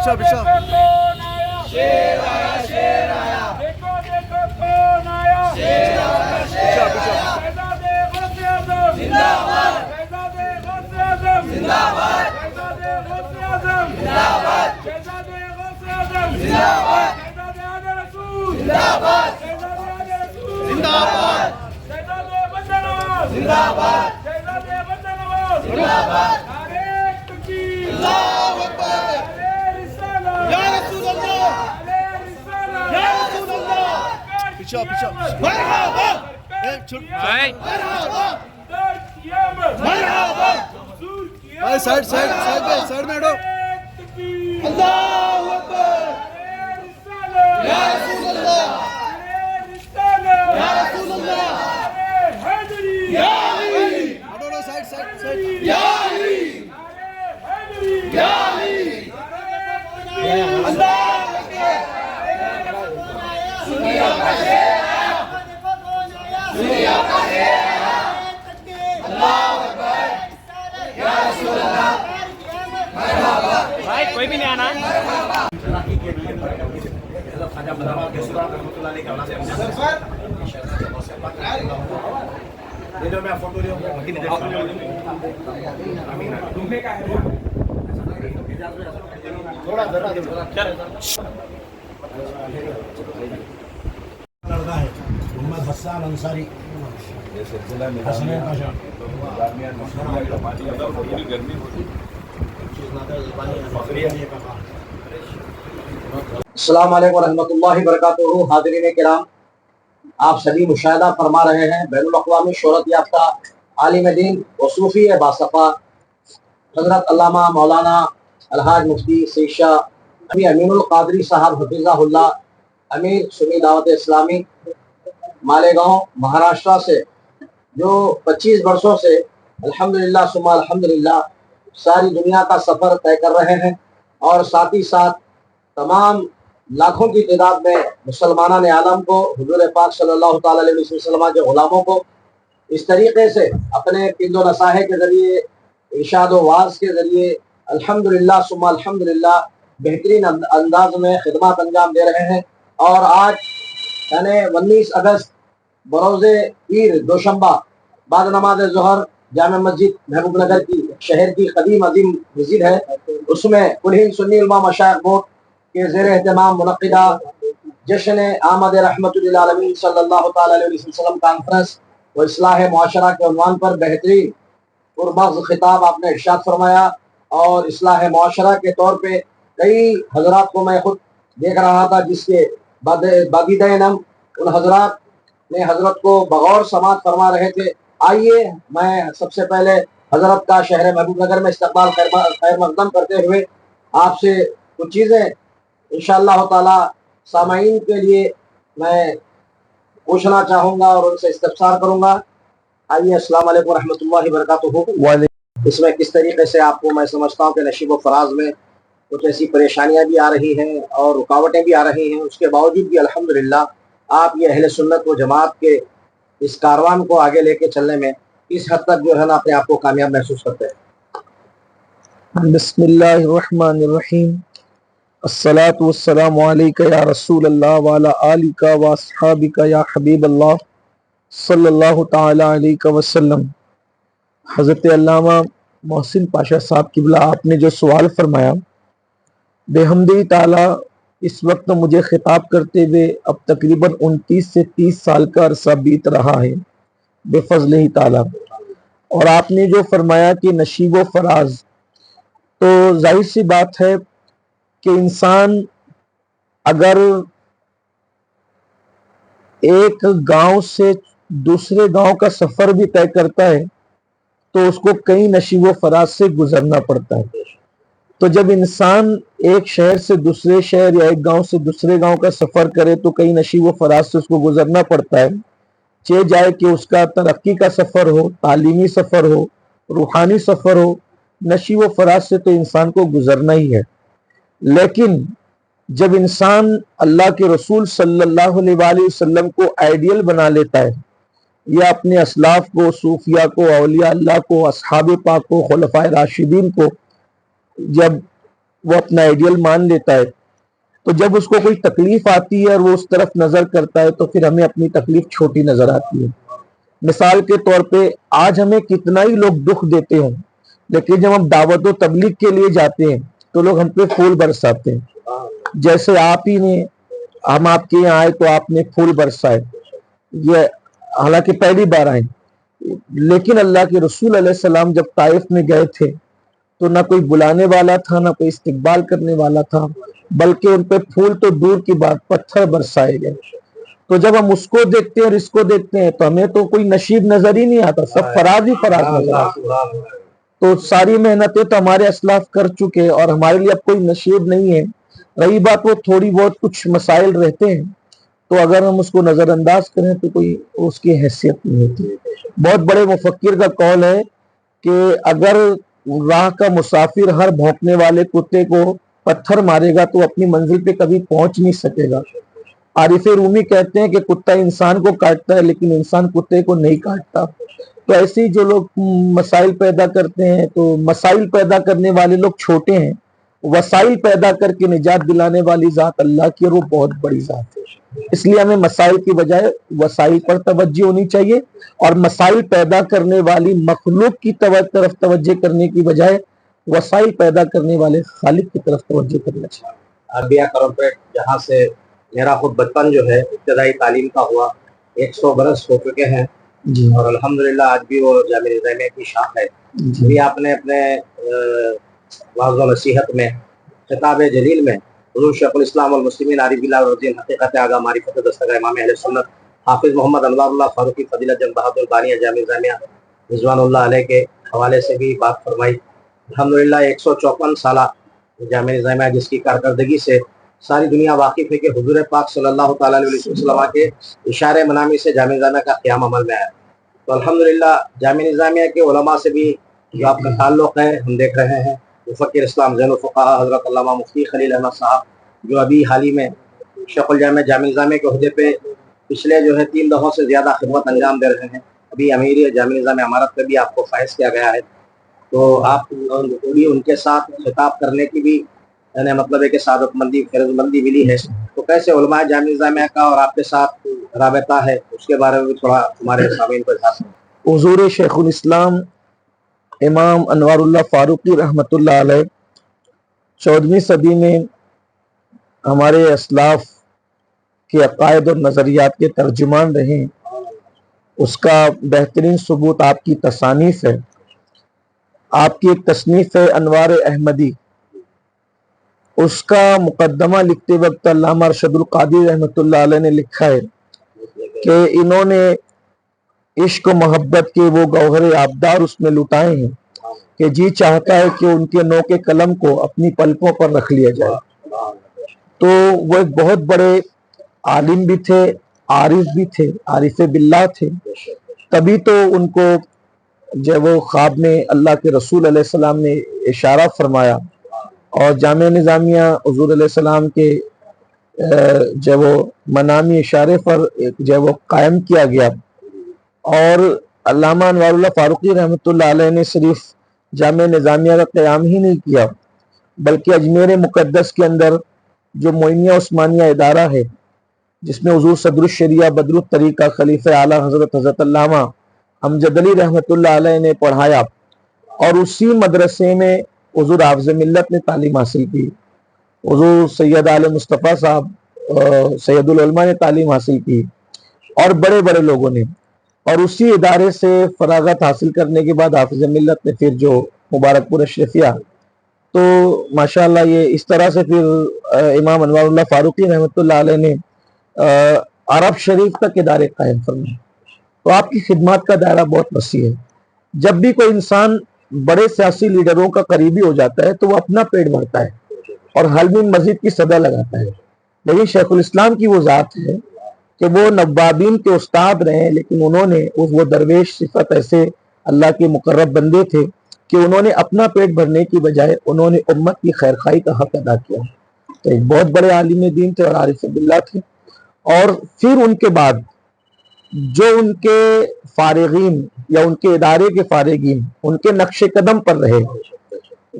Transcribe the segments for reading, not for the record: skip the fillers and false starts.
پیچھے پیچھے شیر آیا شیر آیا دیکھو دیکھو کون آیا شیر آیا شیر آیا شہزادے غوث اعظم زندہ باد شہزادے غوث اعظم زندہ باد شہزادے غوث اعظم زندہ باد شہزادے غوث اعظم زندہ باد شہزادے آل رسول زندہ باد شہزادے آل رسول زندہ باد شہزادے بندہ نواز زندہ باد شہزادے بندہ نواز زندہ باد نعرہ تکبیر اللہ اکبر یا رسول اللہ یا رسول اللہ پیچھے پیچھے مرحبا مرحبا سائڈ سائڈ سائڈ میں ہٹو اللہ اکبر یا رسول اللہ یا رسول اللہ یا علی ہٹو سائڈ سائڈ سائڈ یا علی یا علی اللہ سنیوں کا شیر آیا سنیوں کا شیر آیا اللہ اکبر یا رسول اللہ مرحبا بھائی کوئی بھی نہیں آنا لڑکا ہے محمد حسان انصاری حسنین پاشا السلام علیکم ورحمۃ اللہ وبرکاتہ۔ حاضرین کرام، آپ سبھی مشاہدہ فرما رہے ہیں بین الاقوامی شہرت یافتہ عالم دین و صوفی باصفا حضرت علامہ مولانا الحاج مفتی سید شاہ امین القادری صاحب حفظہ اللہ، امیر سنی دعوت اسلامی مالیگاؤں مہاراشٹرا سے، جو 25 برسوں سے الحمدللہ ثم الحمدللہ ساری دنیا کا سفر طے کر رہے ہیں، اور ساتھ ہی ساتھ تمام لاکھوں کی تعداد میں مسلمانان عالم کو، حضور پاک صلی اللہ تعالی علیہ وسلم کے غلاموں کو اس طریقے سے اپنے پند و نصاحہ کے ذریعے، ارشاد و واعظ کے ذریعے الحمدللہ ثم الحمدللہ بہترین انداز میں خدمات انجام دے رہے ہیں۔ اور آج یعنی 19 اگست بروز پیر دوشنبہ بعد نماز ظہر جامع مسجد محبوب نگر کی شہر کی قدیم عظیم مسجد ہے، اس میں کل ہند سنی علماء مشائخ بورڈ کے زیر اہتمام منعقدہ جشن آمد رحمت للعالمین صلی اللہ تعالی علیہ وسلم کانفرنس و اصلاح معاشرہ کے عنوان پر بہترین پرمغز خطاب آپ نے ارشاد فرمایا، اور اصلاح معاشرہ کے طور پہ کئی حضرات کو میں خود دیکھ رہا تھا، جس کے بادیدہ نم ان حضرات نے حضرت کو بغور سماعت فرما رہے تھے۔ آئیے میں سب سے پہلے حضرت کا شہر محبوب نگر میں استقبال خیر مقدم کرتے ہوئے آپ سے کچھ چیزیں انشاءاللہ تعالی سامعین کے لیے میں پوچھنا چاہوں گا اور ان سے استفسار کروں گا۔ آئیے، السلام علیکم ورحمۃ اللہ وبرکاتہ۔ اس میں کس طریقے سے آپ کو میں سمجھتا ہوں کہ نشیب و فراز میں کچھ ایسی پریشانیاں بھی آ رہی ہیں اور رکاوٹیں بھی آ رہی ہیں، اس کے باوجود بھی الحمدللہ آپ یہ اہل سنت و جماعت کے اس کاروان کو آگے لے کے چلنے میں اس حد تک جو ہے نا اپنے آپ کو کامیاب محسوس کرتے ہیں۔ بسم اللہ الرحمن الرحیم، الصلاۃ والسلام علیک یا رسول اللہ وعلی آلک و اصحابک یا حبیب اللہ صلی اللہ تعالی علیہ وسلم۔ حضرت علامہ محسن پاشا صاحب قبلہ، آپ نے جو سوال فرمایا، بحمدہ تعالی اس وقت مجھے خطاب کرتے ہوئے اب تقریباً 29 سے 30 سال کا عرصہ بیت رہا ہے بفضل تعالی۔ اور آپ نے جو فرمایا کہ نشیب و فراز، تو ظاہر سی بات ہے کہ انسان اگر ایک گاؤں سے دوسرے گاؤں کا سفر بھی طے کرتا ہے تو اس کو کئی نشیب و فراز سے گزرنا پڑتا ہے۔ تو جب انسان ایک شہر سے دوسرے شہر یا ایک گاؤں سے دوسرے گاؤں کا سفر کرے تو کئی نشیب و فراز سے اس کو گزرنا پڑتا ہے، چاہے جائے کہ اس کا ترقی کا سفر ہو، تعلیمی سفر ہو، روحانی سفر ہو، نشیب و فراز سے تو انسان کو گزرنا ہی ہے۔ لیکن جب انسان اللہ کے رسول صلی اللہ علیہ وآلہ وسلم کو آئیڈیل بنا لیتا ہے، یا اپنے اسلاف کو، صوفیاء کو، اولیاء اللہ کو، اصحاب پاک کو، خلفائے راشدین کو جب وہ اپنا آئیڈیل مان لیتا ہے، تو جب اس کو کوئی تکلیف آتی ہے اور وہ اس طرف نظر کرتا ہے تو پھر ہمیں اپنی تکلیف چھوٹی نظر آتی ہے۔ مثال کے طور پہ آج ہمیں کتنا ہی لوگ دکھ دیتے ہوں، لیکن جب ہم دعوت و تبلیغ کے لیے جاتے ہیں تو لوگ ہم پہ پھول برساتے ہیں۔ جیسے آپ ہی نے، ہم آپ کے یہاں آئے تو آپ نے پھول برسائے، یہ حالانکہ پہلی بار آئے، لیکن اللہ کے رسول علیہ السلام جب طائف میں گئے تھے تو نہ کوئی بلانے والا تھا، نہ کوئی استقبال کرنے والا تھا، بلکہ ان پہ پھول تو دور کی بات پتھر برسائے گئے۔ تو جب ہم اس کو دیکھتے ہیں اور اس کو دیکھتے ہیں تو ہمیں تو کوئی نشیب نظر ہی نہیں آتا، سب فراز ہی فراز نظر آتا۔ تو ساری محنتیں تو ہمارے اسلاف کر چکے اور ہمارے لیے اب کوئی نصیب نہیں ہے۔ رہی بات وہ تھوڑی بہت کچھ مسائل رہتے ہیں تو اگر ہم اس کو نظر انداز کریں تو کوئی اس کی حیثیت نہیں ہوتی۔ بہت بڑے مفکر کا قول ہے کہ اگر راہ کا مسافر ہر بھونکنے والے کتے کو پتھر مارے گا تو اپنی منزل پہ کبھی پہنچ نہیں سکے گا۔ عارف رومی کہتے ہیں کہ کتا انسان کو کاٹتا ہے لیکن انسان کتے کو نہیں کاٹتا۔ تو ایسے جو لوگ مسائل پیدا کرتے ہیں تو مسائل پیدا کرنے والے لوگ چھوٹے ہیں، وسائل پیدا کر کے نجات دلانے والی ذات اللہ کی، اور وہ بہت بڑی ذات ہے۔ اس لیے ہمیں مسائل کی بجائے وسائل پر توجہ ہونی چاہیے، اور مسائل پیدا کرنے والی مخلوق کی طرف توجہ کرنے کی بجائے وسائل پیدا کرنے والے خالق کی طرف توجہ کرنا چاہیے۔ عربیہ کرمپیٹ جہاں سے میرا خود بچپن جو ہے ابتدائی تعلیم کا ہوا، 100 برس ہو چکے ہیں جی، اور الحمدللہ آج بھی وہ جامعہ نظامیہ کی شاخ ہے۔ جی، بھی آپ نے اپنے وعظ و نصیحت میں خطاب جلیل میں حضور شیخ الاسلام والمسلمین عارف باللہ العظیم حقیقت آگاہ معرفت دستگاہ امام اہل سنت حافظ محمد انوار اللہ فاروقی فضیلت جنگ بہادر بانی جامعہ نظامیہ رضوان اللہ علیہ کے حوالے سے بھی بات فرمائی۔ الحمدللہ 154 سالہ جامعہ نظامیہ جس کی کارکردگی سے ساری دنیا واقف ہے کہ حضور پاک صلی اللہ تعالیٰ علیہ وسلم کے اشارے منامی سے جامعہ نظامیہ کا قیام عمل میں آیا۔ تو الحمدللہ جامعہ نظامیہ کے علماء سے بھی جو آپ کا تعلق ہے ہم دیکھ رہے ہیں، مفکر اسلام زین الفقہاء حضرت علامہ مفتی خلیل احمد صاحب جو ابھی حال ہی میں شیخ الجامعہ جامعہ نظامیہ کے عہدے پہ پچھلے جو ہے 3 دفعوں سے زیادہ خدمت انجام دے رہے ہیں۔ ابھی امیر جامعہ نظامیہ امارت پہ بھی آپ کو فائز کیا گیا ہے، تو آپ بھی ان کے ساتھ خطاب کرنے کی بھی یعنی مطلب ہے کہ سعادت مندی فرض مندی ملی ہے۔ تو کیسے علماء جامعہ نظامیہ کا اور آپ کے ساتھ رابطہ ہے اس کے بارے میں بھی تھوڑا ہمارے سامعین کو اظہار کریں۔ حضور شیخ الاسلام امام انوار اللہ فاروقی رحمۃ اللہ علیہ 14ویں صدی میں ہمارے اسلاف کے عقائد اور نظریات کے ترجمان رہے۔ اس کا بہترین ثبوت آپ کی تصانیف ہے۔ آپ کی ایک تصنیف ہے انوار احمدی، اس کا مقدمہ لکھتے وقت علامہ ارشد القادری رحمۃ اللہ علیہ نے لکھا ہے کہ انہوں نے عشق و محبت کے وہ گوہر آبدار اس میں لٹائے ہیں کہ جی چاہتا ہے کہ ان کے نوک قلم کو اپنی پلکوں پر رکھ لیا جائے۔ تو وہ ایک بہت بڑے عالم بھی تھے، عارف بھی تھے، عارف باللہ تھے، تبھی تو ان کو جب وہ خواب میں اللہ کے رسول علیہ السلام نے اشارہ فرمایا اور جامعہ نظامیہ حضور علیہ السلام کے جب وہ منامی اشارے پر جب وہ قائم کیا گیا، اور علامہ انوار اللہ فاروقی رحمۃ اللہ علیہ نے صرف جامعہ نظامیہ کا قیام ہی نہیں کیا بلکہ اجمیر مقدس کے اندر جو معینیہ عثمانیہ ادارہ ہے جس میں حضور صدر الشریعہ بدر الطریقہ خلیفہ اعلیٰ حضرت علامہ امجد علی رحمۃ اللہ علیہ نے پڑھایا، اور اسی مدرسے میں حضور حافظ ملت نے تعلیم حاصل کی، حضور سید عالم مصطفیٰ صاحب سید العلماء نے تعلیم حاصل کی، اور بڑے بڑے لوگوں نے، اور اسی ادارے سے فراغت حاصل کرنے کے بعد حافظ ملت نے پھر جو مبارک پور اشرفیہ، تو ماشاءاللہ یہ اس طرح سے پھر امام انوار اللہ فاروقی رحمۃ اللہ علیہ نے عرب شریف تک ادارے قائم فرمائے۔ تو آپ کی خدمات کا دائرہ بہت وسیع ہے۔ جب بھی کوئی انسان بڑے سیاسی لیڈروں کا قریبی ہو جاتا ہے تو وہ اپنا پیٹ بھرتا ہے اور حل من مزید کی صدا لگاتا ہے، لیکن شیخ الاسلام کی وہ ذات ہے کہ وہ نوابین کے استاد رہے، لیکن انہوں نے وہ درویش صفت ایسے اللہ کے مقرب بندے تھے کہ انہوں نے اپنا پیٹ بھرنے کی بجائے انہوں نے امت کی خیرخواہی کا حق ادا کیا۔ تو ایک بہت بڑے عالم دین تھے اور عارف باللہ تھے، اور پھر ان کے بعد جو ان کے فارغین یا ان کے ادارے کے فارغین ان کے نقش قدم پر رہے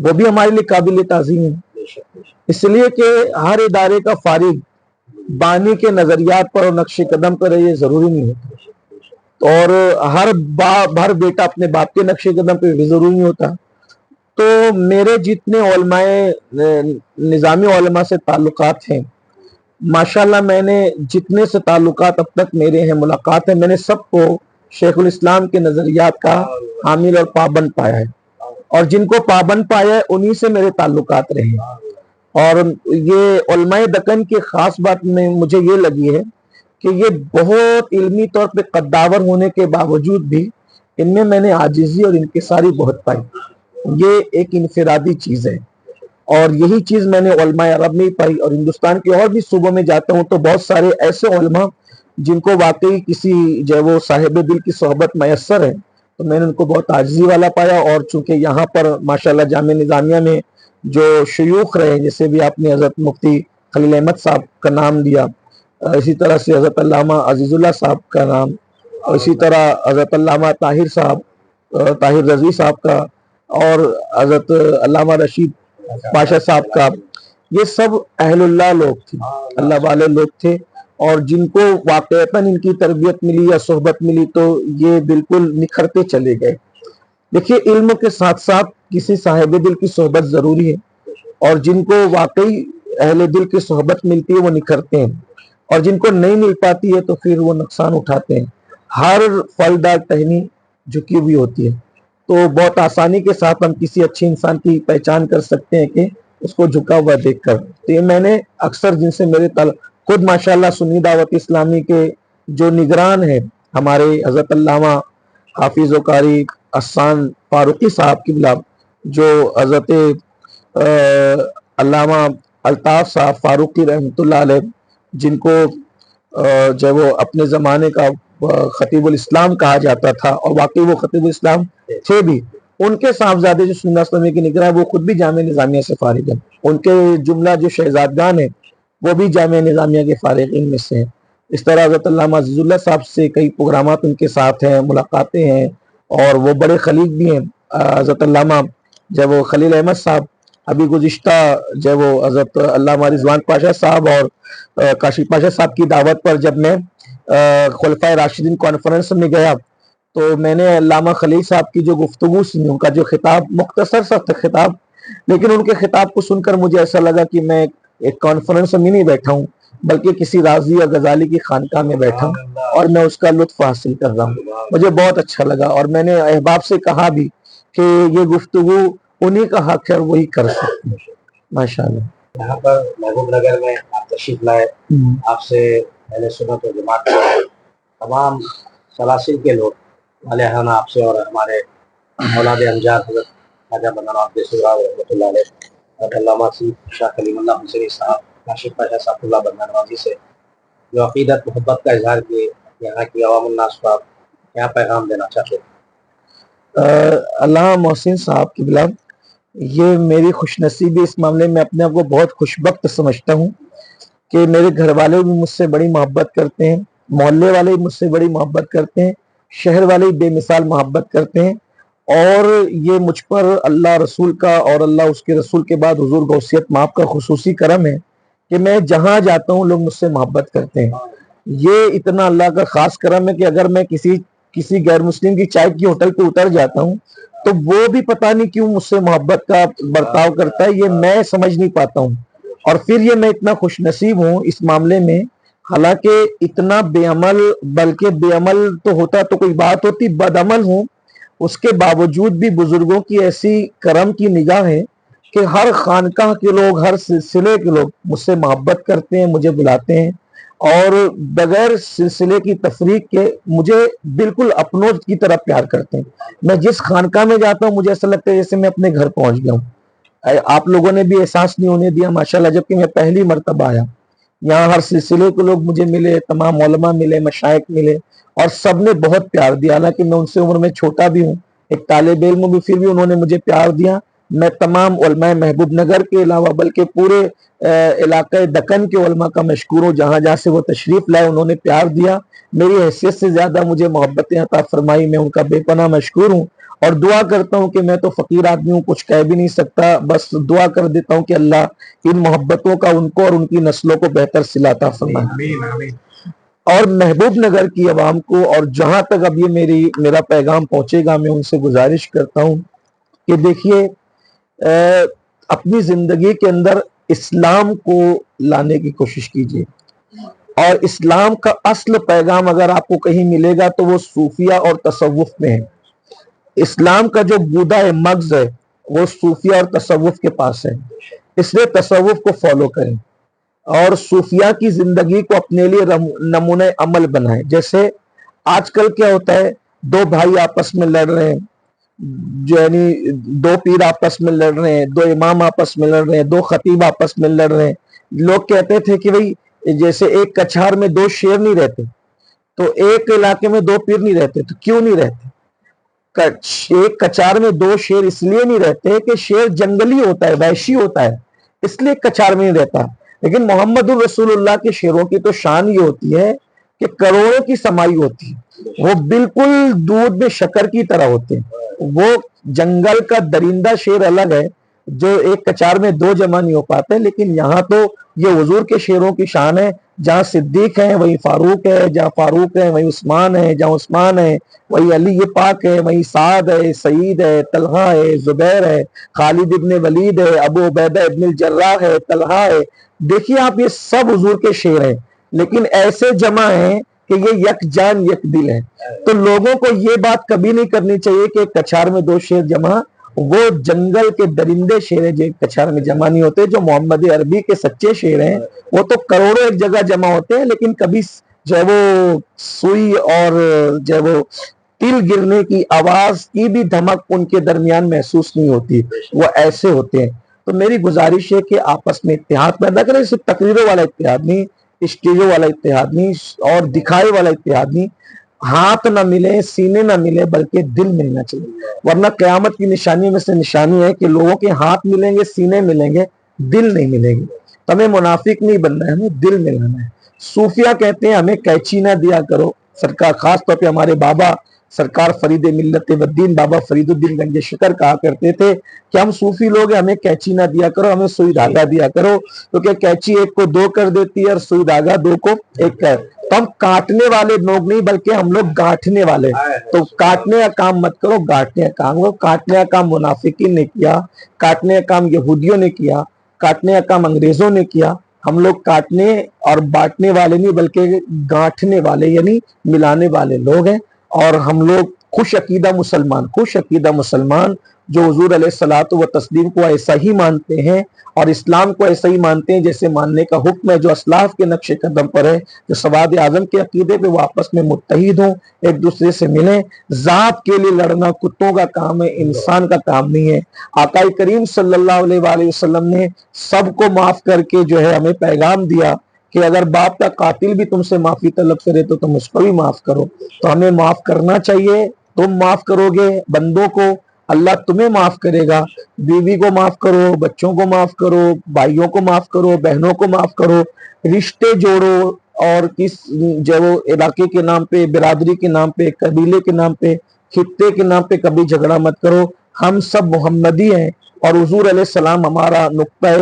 وہ بھی ہمارے لیے قابل تعظیم ہیں۔ اس لیے کہ ہر ادارے کا فارغ بانی کے نظریات پر اور نقش قدم پر یہ ضروری نہیں ہوتا، اور ہر بیٹا اپنے باپ کے نقش قدم پہ بھی ضروری نہیں ہوتا۔ تو میرے جتنے علماء نظامی علماء سے تعلقات ہیں، ماشاءاللہ میں نے جتنے سے تعلقات اب تک میرے ہیں، ملاقات ہے، میں نے سب کو شیخ الاسلام کے نظریات کا حامل اور پابند پایا ہے، اور جن کو پابند پایا ہے انہی سے میرے تعلقات رہے ہیں۔ اور یہ علماء دکن کی خاص بات میں مجھے یہ لگی ہے کہ یہ بہت علمی طور پہ قداور ہونے کے باوجود بھی ان میں نے عاجزی اور انکساری بہت پائی۔ یہ ایک انفرادی چیز ہے، اور یہی چیز میں نے علماء عرب میں پائی، اور ہندوستان کے اور بھی صوبوں میں جاتا ہوں تو بہت سارے ایسے علماء جن کو واقعی کسی جو وہ صاحب دل کی صحبت میسر ہے، تو میں نے ان کو بہت عاجزی والا پایا۔ اور چونکہ یہاں پر ماشاءاللہ جامعہ نظامیہ میں جو شیوخ رہے، جیسے بھی آپ نے حضرت مفتی خلیل احمد صاحب کا نام لیا، اسی طرح سے حضرت علامہ عزیز اللہ صاحب کا نام، اور اسی طرح حضرت علامہ طاہر صاحب، طاہر رضوی صاحب کا، اور حضرت علامہ رشید پاشا صاحب کا، یہ سب اہل اللہ لوگ تھے، اللہ والے لوگ تھے، اور جن کو واقعتاً ان کی تربیت ملی یا صحبت ملی تو یہ بالکل نکھرتے چلے گئے۔ دیکھیے، علم کے ساتھ ساتھ کسی صاحب دل کی صحبت ضروری ہے، اور جن کو واقعی اہل دل کی صحبت ملتی ہے وہ نکھرتے ہیں، اور جن کو نہیں مل پاتی ہے تو پھر وہ نقصان اٹھاتے ہیں۔ ہر پھلدار ٹہنی جھکی ہوئی ہوتی ہے، تو بہت آسانی کے ساتھ ہم کسی اچھے انسان کی پہچان کر سکتے ہیں کہ اس کو جھکا ہوا دیکھ کر۔ تو یہ میں نے اکثر جن سے میرے خود ماشاءاللہ سنی دعوت اسلامی کے جو نگران ہیں، ہمارے حضرت علامہ حافظ و قاری احسان فاروقی صاحب کی بلا، جو حضرت علامہ الطاف صاحب فاروقی رحمۃ اللہ علیہ، جن کو جو وہ اپنے زمانے کا خطیب الاسلام کہا جاتا تھا، اور واقعی وہ خطیب الاسلام تھے بھی، ان کے صاحبزادے جو سنی اسلامی کے نگراں، وہ خود بھی جامعہ نظامیہ سے فارغ ہیں، ان کے جملہ جو شہزادگان ہیں وہ بھی جامعہ نظامیہ کے فارغین میں سے ہیں۔ اس طرح حضرت علامہ عزیز اللہ صاحب سے کئی پروگرامات ان کے ساتھ ہیں، ملاقاتیں ہیں، اور وہ بڑے خلیق بھی ہیں۔ حضرت علامہ جب وہ خلیل احمد صاحب، ابھی گزشتہ جب وہ حضرت علامہ رضوان پاشا صاحب اور کاشی پاشا صاحب کی دعوت پر جب میں خلفائے راشدین کانفرنس میں گیا، تو میں نے علامہ خلیل صاحب کی جو گفتگو سنی، ان کا جو خطاب، مختصر سا خطاب، لیکن ان کے خطاب کو سن کر مجھے ایسا لگا کہ میں ایک کانفرنس میں نہیں بیٹھا ہوں، بلکہ کسی راضی یا غزالی کی خانقاہ میں بیٹھا ہوں، اور میں اس کا لطف حاصل کر رہا ہوں۔ مجھے بہت اچھا لگا، اور میں نے احباب سے کہا بھی کہ یہ گفتگو انہی کا حق ہے اور وہی کر سکتے ہیں۔ ماشاءاللہ۔ یہاں پر محبوب نگر میں آپ تشریف لائے، آپ سے اہل سنت و جماعت کے تمام سلاسل کے لوگ علیہ آپ سے، اور ہمارے اولاد امجاد حضرت خواجہ بندر عبد السلام رحمۃ اللہ علیہ، اور علامہ شاہ کلیم اللہ حسینی صاحب، کاشف پاشا صاحب اللہ بندر سے جو عقیدت محبت کا اظہار کیے، یہاں کی عوام الناس کو آپ کیا پیغام دینا چاہتے ہیں؟ علامہ محسن صاحب کی بلا، یہ میری خوش نصیبی، اس معاملے میں اپنے آپ کو بہت خوش بخت سمجھتا ہوں کہ میرے گھر والے بھی مجھ سے بڑی محبت کرتے ہیں، محلے والے بھی مجھ سے بڑی محبت کرتے ہیں، شہر والے بے مثال محبت کرتے ہیں، اور یہ مجھ پر اللہ رسول کا اور اللہ اس کے رسول کے بعد حضور غوثیت مآب کا خصوصی کرم ہے کہ میں جہاں جاتا ہوں لوگ مجھ سے محبت کرتے ہیں۔ یہ اتنا اللہ کا خاص کرم ہے کہ اگر میں کسی غیر مسلم کی چائے کی ہوٹل پہ اتر جاتا ہوں تو وہ بھی پتہ نہیں کیوں مجھ سے محبت کا برتاؤ کرتا ہے، یہ میں سمجھ نہیں پاتا ہوں۔ اور پھر یہ میں اتنا خوش نصیب ہوں اس معاملے میں، حالانکہ اتنا بے عمل، بلکہ بے عمل تو ہوتا تو کوئی بات ہوتی، بد عمل ہوں، اس کے باوجود بھی بزرگوں کی ایسی کرم کی نگاہ ہے کہ ہر خانقاہ کے لوگ، ہر سلسلے کے لوگ مجھ سے محبت کرتے ہیں، مجھے بلاتے ہیں، اور بغیر سلسلے کی تفریق کے مجھے بالکل اپنوں کی طرح پیار کرتے ہیں۔ میں جس خانقاہ میں جاتا ہوں مجھے ایسا لگتا ہے جیسے میں اپنے گھر پہنچ گیا ہوں۔ آپ لوگوں نے بھی احساس نہیں ہونے دیا ماشاءاللہ، جبکہ میں پہلی مرتبہ آیا یہاں، ہر سلسلے کے لوگ مجھے ملے، تمام علماء ملے، مشائخ ملے، اور سب نے بہت پیار دیا، حالانکہ میں ان سے عمر میں چھوٹا بھی ہوں، ایک طالب علم بھی، پھر بھی انہوں نے مجھے پیار دیا، میں تمام علماء محبوب نگر کے علاوہ بلکہ پورے علاقہ دکن کے علماء کا مشکور ہوں، جہاں جہاں سے وہ تشریف لائے انہوں نے پیار دیا، میری حیثیت سے زیادہ مجھے محبتیں عطا فرمائی، میں ان کا بے پناہ مشکور ہوں اور دعا کرتا ہوں کہ میں تو فقیر آدمی ہوں، کچھ کہہ بھی نہیں سکتا، بس دعا کر دیتا ہوں کہ اللہ ان محبتوں کا ان کو اور ان کی نسلوں کو بہتر صلہ عطا فرمائے۔ اور محبوب نگر کی عوام کو اور جہاں تک اب یہ میرا پیغام پہنچے گا، میں ان سے گزارش کرتا ہوں کہ دیکھیے اپنی زندگی کے اندر اسلام کو لانے کی کوشش کیجیے، اور اسلام کا اصل پیغام اگر آپ کو کہیں ملے گا تو وہ صوفیہ اور تصوف میں ہے۔ اسلام کا جو بودا مغز ہے وہ صوفیہ اور تصوف کے پاس ہے، اس لیے تصوف کو فالو کریں اور صوفیہ کی زندگی کو اپنے لیے نمونہ عمل بنائیں۔ جیسے آج کل کیا ہوتا ہے، دو بھائی آپس میں لڑ رہے ہیں، یعنی دو پیر آپس میں لڑ رہے ہیں، دو امام آپس میں لڑ رہے ہیں، دو خطیب آپس میں لڑ رہے ہیں۔ لوگ کہتے تھے کہ بھئی جیسے ایک کچھار میں دو شیر نہیں رہتے، تو ایک علاقے میں دو پیر نہیں رہتے، تو کیوں نہیں رہتے؟ ایک کچار میں دو شیر اس لیے نہیں رہتے کہ شیر جنگلی ہوتا ہے، وحشی ہوتا ہے، اس لیے کچار میں نہیں رہتا۔ لیکن محمد الرسول اللہ کے شیروں کی تو شان یہ ہوتی ہے کہ کروڑوں کی سمائی ہوتی ہے، وہ بالکل دودھ میں شکر کی طرح ہوتے ہیں۔ وہ جنگل کا درندہ شیر الگ ہے جو ایک کچار میں دو جمع نہیں ہو پاتے، لیکن یہاں تو یہ حضور کے شیروں کی شان ہے، جہاں صدیق ہے وہیں فاروق ہے، جہاں فاروق ہے وہیں عثمان ہے، جہاں عثمان ہے وہی علی پاک ہے، وہیں سعد ہے، سعید ہے، طلحہ ہے، زبیر ہے، خالد ابن ولید ہے، ابو عبیدہ ابن الجراح ہے، طلحہ ہے۔ دیکھیے آپ، یہ سب حضور کے شیر ہیں، لیکن ایسے جمع ہیں کہ یہ یک جان یک دل ہے۔ تو لوگوں کو یہ بات کبھی نہیں کرنی چاہیے کہ کچھار میں دو شیر جمع، وہ جنگل کے درندے شیر ہیں جو ایک کچھار میں جمع نہیں ہوتے۔ جو محمد عربی کے سچے شیر ہیں وہ تو کروڑوں ایک جگہ جمع ہوتے ہیں، لیکن کبھی جو ہے وہ سوئی اور جو ہے وہ تل گرنے کی آواز کی بھی دھمک ان کے درمیان محسوس نہیں ہوتی، وہ ایسے ہوتے ہیں۔ تو میری گزارش ہے کہ آپس میں اتحاد پیدا کریں، صرف تقریروں والا اتحاد نہیں، اسٹیجوں والا اتحاد نہیں اور دکھائے والا اتحاد نہیں، ہاتھ نہ ملے، سینے نہ ملے، بلکہ دل ملنا چاہیے۔ ورنہ قیامت کی نشانی میں سے نشانی ہے کہ لوگوں کے ہاتھ ملیں گے، سینے ملیں گے، دل نہیں ملے گی۔ ہمیں منافق نہیں بننا ہے، ہمیں دل ملانا ہے۔ صوفیہ کہتے ہیں ہمیں کیچی نہ دیا کرو، سرکار خاص طور پہ ہمارے بابا سرکار فرید ملت والدین بابا فرید الدین گنج شکر کہا کرتے تھے کہ ہم صوفی لوگ ہیں، ہمیں کیچی نہ دیا کرو، ہمیں سوئی دھاگا دیا کرو، کیونکہ کیچی ایک کو دو کر دیتی ہے اور سوئی دھاگا دو کو ایک کر۔ تو ہم کاٹنے والے لوگ نہیں بلکہ ہم لوگ گاٹھنے والے۔ تو کاٹنے کا کام مت کرو، گاٹنے کا کام کرو۔ کاٹنے کا کام منافقین نے کیا، کاٹنے کا کام یہودیوں نے کیا، کاٹنے کا کام انگریزوں نے کیا۔ ہم لوگ کاٹنے اور بانٹنے والے نہیں بلکہ گاٹھنے والے یعنی ملانے والے لوگ ہیں، اور ہم لوگ خوش عقیدہ مسلمان جو حضور علیہ الصلوۃ و تسلیم کو ایسا ہی مانتے ہیں اور اسلام کو ایسا ہی مانتے ہیں جیسے ماننے کا حکم ہے، جو اسلاف کے نقش قدم پر ہے، جو سواد اعظم کے عقیدے پہ وہ آپس میں متحد ہوں، ایک دوسرے سے ملیں۔ ذات کے لیے لڑنا کتوں کا کام ہے، انسان کا کام نہیں ہے۔ آقا کریم صلی اللہ علیہ وآلہ وسلم نے سب کو معاف کر کے جو ہے ہمیں پیغام دیا کہ اگر باپ کا قاتل بھی تم سے معافی طلب کرے تو تم اس کو بھی معاف کرو۔ تو ہمیں معاف کرنا چاہیے، تم معاف کرو گے بندوں کو، اللہ تمہیں معاف کرے گا۔ بیوی کو معاف کرو، بچوں کو معاف کرو، بھائیوں کو معاف کرو، بہنوں کو معاف کرو، رشتے جوڑو، اور کس جو علاقے کے نام پہ، برادری کے نام پہ، قبیلے کے نام پہ، خطے کے نام پہ کبھی جھگڑا مت کرو۔ ہم سب محمدی ہیں اور حضور علیہ السلام ہمارا نقطہ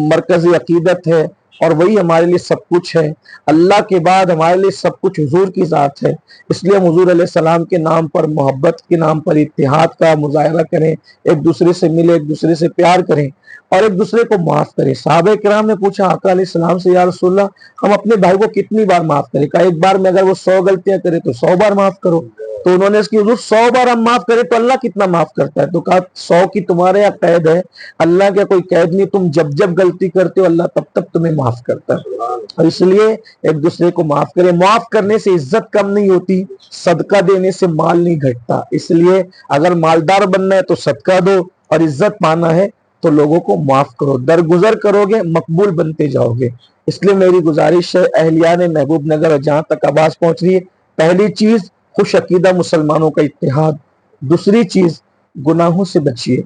مرکزی عقیدت ہے، اور وہی ہمارے لیے سب کچھ ہے۔ اللہ کے بعد ہمارے لیے سب کچھ حضور کی ذات ہے، اس لیے ہم حضور علیہ السلام کے نام پر، محبت کے نام پر اتحاد کا مظاہرہ کریں، ایک دوسرے سے ملے، ایک دوسرے سے پیار کریں اور ایک دوسرے کو معاف کریں۔ صحابہ کرام نے پوچھا آقا علیہ السلام سے، یا رسول اللہ ہم اپنے بھائی کو کتنی بار معاف کریں؟ کہا ایک بار میں اگر وہ 100 غلطیاں کرے تو 100 بار معاف کرو۔ تو انہوں نے اس کی حضور 100 بار ہم معاف کریں تو اللہ کتنا معاف کرتا ہے؟ تو کہا 100 کی تمہارے یہاں قید ہے، اللہ کا کوئی قید نہیں، تم جب جب غلطی کرتے ہو اللہ تب تب تمہیں معاف کرتا ہے۔ اور اس لیے ایک دوسرے کو معاف کریں۔ معاف کرنے سے عزت کم نہیں ہوتی، صدقہ دینے سے مال نہیں گھٹتا۔ اس لیے اگر مالدار بننا ہے تو صدقہ دو، اور عزت پانا ہے تو لوگوں کو معاف کرو، درگزر کرو گے مقبول بنتے جاؤ گے۔ اس لیے میری گزارش ہے اہلیان محبوب نگر جہاں تک آواز پہنچ رہی ہے، پہلی چیز خوش عقیدہ مسلمانوں کا اتحاد، دوسری چیز گناہوں سے بچیے،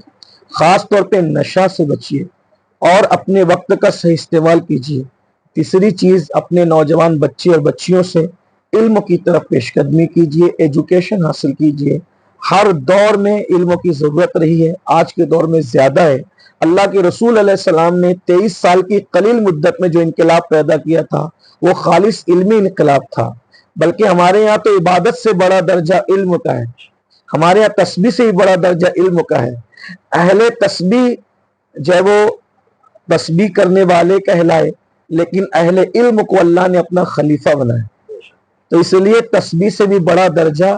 خاص طور پہ نشہ سے بچیے اور اپنے وقت کا صحیح استعمال کیجیے۔ تیسری چیز، اپنے نوجوان بچے اور بچیوں سے علم کی طرف پیش قدمی کیجیے، ایجوکیشن حاصل کیجیے۔ ہر دور میں علم کی ضرورت رہی ہے، آج کے دور میں زیادہ ہے۔ اللہ کے رسول علیہ السلام نے 23 سال کی قلیل مدت میں جو انقلاب پیدا کیا تھا وہ خالص علمی انقلاب تھا، بلکہ ہمارے یہاں تو عبادت سے بڑا درجہ علم کا ہے، ہمارے یہاں تسبیح سے بھی بڑا درجہ علم کا ہے۔ اہل تسبیح جب وہ تسبیح کرنے والے کہلائے، لیکن اہل علم کو اللہ نے اپنا خلیفہ بنایا، تو اس لیے تسبیح سے بھی بڑا درجہ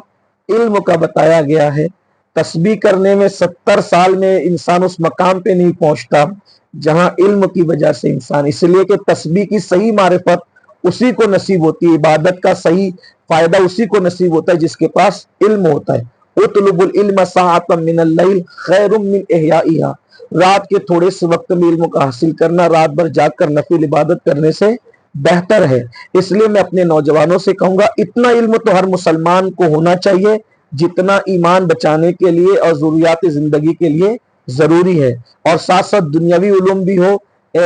علم کا بتایا گیا ہے۔ تسبیح کرنے میں 70 سال میں انسان اس مقام پہ نہیں پہنچتا جہاں علم کی وجہ سے انسان، اس لیے کہ تسبیح کی صحیح معرفت اسی کو نصیب ہوتی ہے، عبادت کا صحیح فائدہ اسی کو نصیب ہوتا ہے جس کے پاس علم ہوتا ہے۔ اطلب العلم ساعۃ من اللیل خیر من احیائہا، رات کے تھوڑے سے وقت میں علم کا حاصل کرنا رات بھر جاگ کر نفل عبادت کرنے سے بہتر ہے۔ اس لیے میں اپنے نوجوانوں سے کہوں گا اتنا علم تو ہر مسلمان کو ہونا چاہیے جتنا ایمان بچانے کے لیے اور ضروریات زندگی کے لیے ضروری ہے، اور ساتھ ساتھ دنیاوی علوم بھی ہو۔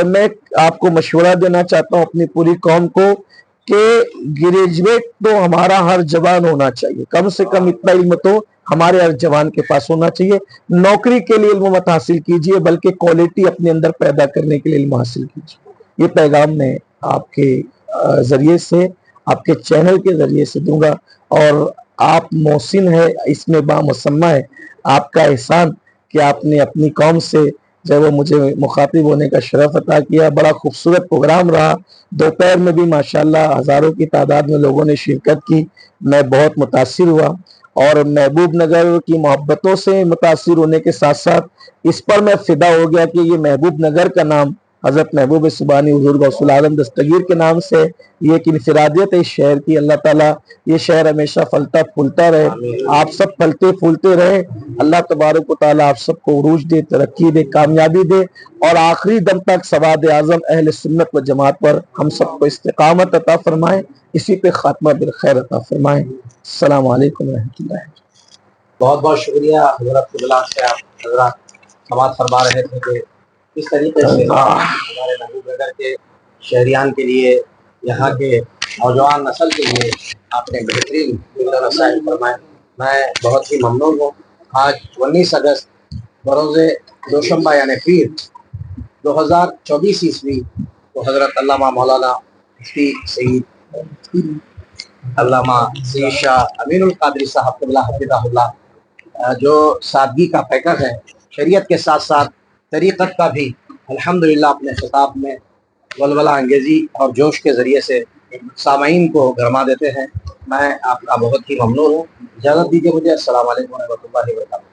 میں آپ کو مشورہ دینا چاہتا ہوں اپنی پوری قوم کو کہ گریجویٹ تو ہمارا ہر جوان ہونا چاہیے، کم سے کم اتنا علم تو ہمارے ہر جوان کے پاس ہونا چاہیے۔ نوکری کے لیے علم مت حاصل کیجیے بلکہ کوالٹی اپنے اندر پیدا کرنے کے لیے علم حاصل کیجیے۔ یہ پیغام میں آپ کے ذریعے سے، آپ کے چینل کے ذریعے سے دوں گا، اور آپ محسن ہے اس میں بامسمہ ہے آپ کا احسان کہ آپ نے اپنی قوم سے جب وہ مجھے مخاطب ہونے کا شرف عطا کیا۔ بڑا خوبصورت پروگرام رہا، دوپہر میں بھی ماشاءاللہ ہزاروں کی تعداد میں لوگوں نے شرکت کی، میں بہت متاثر ہوا، اور محبوب نگر کی محبتوں سے متاثر ہونے کے ساتھ ساتھ اس پر میں فدا ہو گیا کہ یہ محبوب نگر کا نام حضرت محبوب سبحانی حضور غوث العالم دستگیر کے نام سے، یہ ایک انفرادیت ہے اس شہر کی۔ اللہ تعالیٰ یہ شہر ہمیشہ پھلتا پھولتا رہے، آپ سب پھلتے پھولتے رہے، اللہ تبارک و تعالیٰ آپ سب کو عروج دے، ترقی دے، کامیابی دے، اور آخری دم تک سواد اعظم اہل سنت و جماعت پر ہم سب کو استقامت عطا فرمائے، اسی پہ خاتمہ بالخیر عطا فرمائے۔ السلام علیکم ورحمۃ اللہ۔ بہت بہت شکریہ حضرت اللہ سے، آپ حضرات سماعت فرما رہے تھے کہ اس طریقے سے ہمارے محبوب نگر کے شہریان کے لیے، یہاں کے نوجوان نسل کے لیے آپ نے بہترین رسائل فرمائے۔ میں بہت ہی ممنون ہوں۔ آج 19 اگست بروز دوشنبہ یعنی پیر 2024 عیسوی تو حضرت علامہ مولانا مفتی سید علامہ سید شاہ امین القادری صاحب قبلہ حفظہ اللہ جو سادگی کا پیکر ہے، شریعت کے ساتھ ساتھ طریقت کا بھی الحمدللہ اپنے خطاب میں ولولہ انگیزی اور جوش کے ذریعے سے سامعین کو گرما دیتے ہیں۔ میں آپ کا بہت ہی ممنون ہوں۔ اجازت دیجیے مجھے۔ السلام علیکم ورحمۃ اللہ وبرکاتہ۔